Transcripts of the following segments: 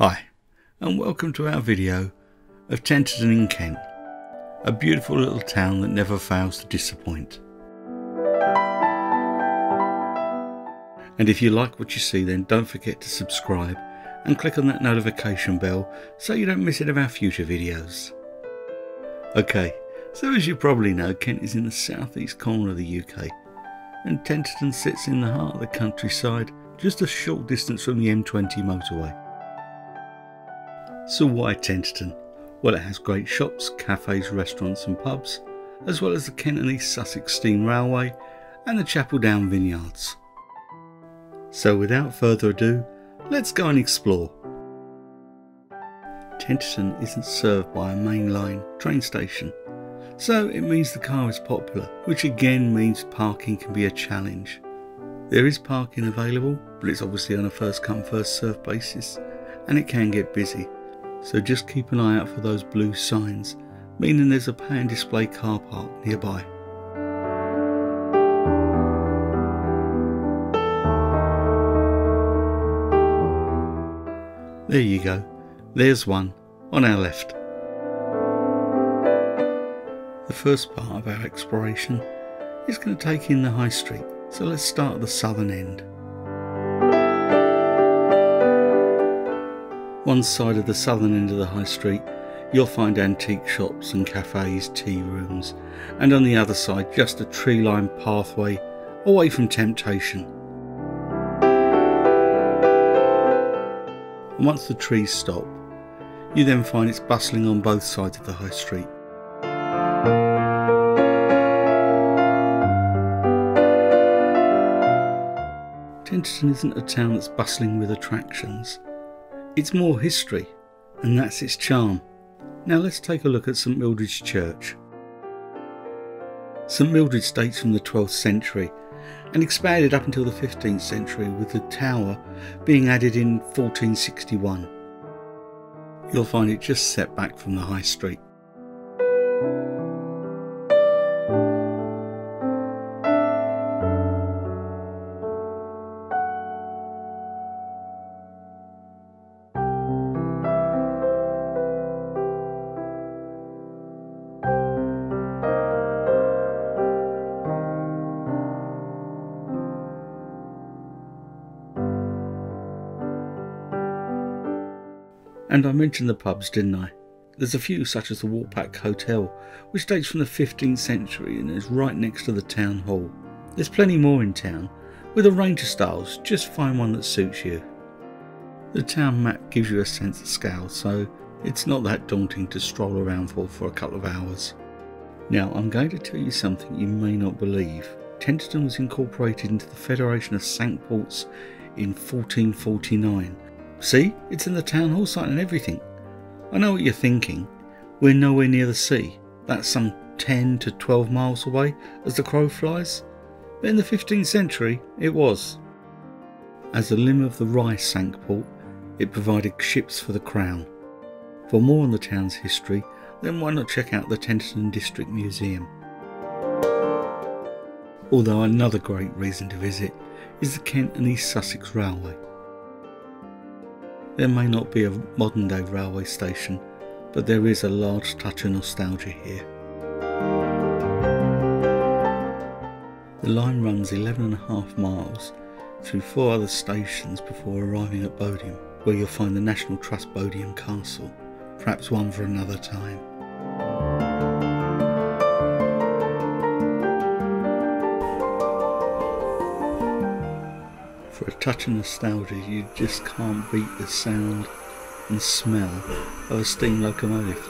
Hi, and welcome to our video of Tenterden in Kent, a beautiful little town that never fails to disappoint. And if you like what you see, then don't forget to subscribe and click on that notification bell so you don't miss any of our future videos. Okay, so as you probably know, Kent is in the southeast corner of the UK, and Tenterden sits in the heart of the countryside, just a short distance from the M20 motorway. So why Tenterden? Well, it has great shops, cafes, restaurants and pubs, as well as the Kent and East Sussex Steam Railway and the Chapel Down Vineyards. So without further ado, let's go and explore. Tenterden isn't served by a mainline train station, so it means the car is popular, which again means parking can be a challenge. There is parking available, but it's obviously on a first come first served basis, and it can get busy. So just keep an eye out for those blue signs, meaning there's a pay and display car park nearby. There you go, there's one on our left. The first part of our exploration is going to take in the High Street, so let's start at the southern end. One side of the southern end of the High Street, you'll find antique shops and cafes, tea rooms, and on the other side just a tree-lined pathway away from temptation. And once the trees stop, you then find it's bustling on both sides of the High Street. Tenterden isn't a town that's bustling with attractions. It's more history, and that's its charm. Now let's take a look at St Mildred's Church. St Mildred's dates from the 12th century and expanded up until the 15th century, with the tower being added in 1461. You'll find it just set back from the High Street. And I mentioned the pubs, didn't I? There's a few, such as the Walpack Hotel, which dates from the 15th century and is right next to the town hall. There's plenty more in town, with a range of styles, just find one that suits you. The town map gives you a sense of scale, so it's not that daunting to stroll around for a couple of hours. Now I'm going to tell you something you may not believe. Tenterden was incorporated into the Federation of Cinque Ports in 1449. See, it's in the town hall site and everything. I know what you're thinking. We're nowhere near the sea. That's some 10 to 12 miles away as the crow flies. But in the 15th century, it was. As a limb of the Rye Cinque Port, it provided ships for the crown. For more on the town's history, then why not check out the Tenterden District Museum. Although another great reason to visit is the Kent and East Sussex Railway. There may not be a modern day railway station, but there is a large touch of nostalgia here. The line runs 11.5 miles through 4 other stations before arriving at Bodiam, where you'll find the National Trust Bodiam Castle, perhaps one for another time. For a touch of nostalgia, you just can't beat the sound and smell of a steam locomotive.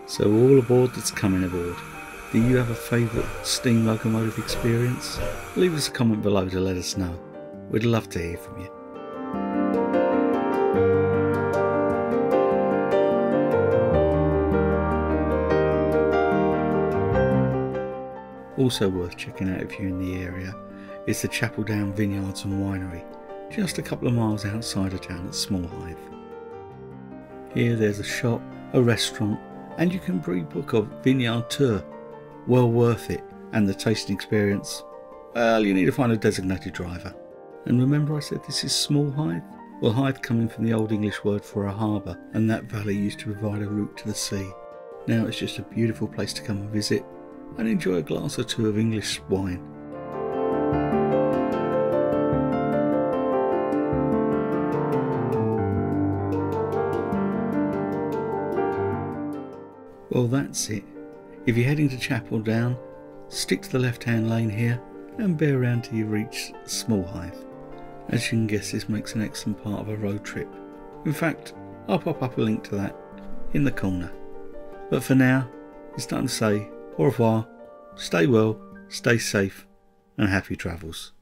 So all aboard that's coming aboard. Do you have a favourite steam locomotive experience? Leave us a comment below to let us know. We'd love to hear from you. Also worth checking out if you're in the area is the Chapel Down Vineyards and Winery, just a couple of miles outside of town at Small Hythe. Here there's a shop, a restaurant, and you can pre-book a vineyard tour. Well worth it, and the tasting experience, well, you need to find a designated driver. And remember I said this is Small Hythe? Well, Hythe coming from the Old English word for a harbour, and that valley used to provide a route to the sea. Now it's just a beautiful place to come and visit and enjoy a glass or two of English wine. Well, that's it. If you're heading to Chapel Down, stick to the left-hand lane here and bear around till you reach Small Hythe. As you can guess, this makes an excellent part of a road trip. In fact, I'll pop up a link to that in the corner. But for now, it's time to say au revoir, stay well, stay safe, and happy travels.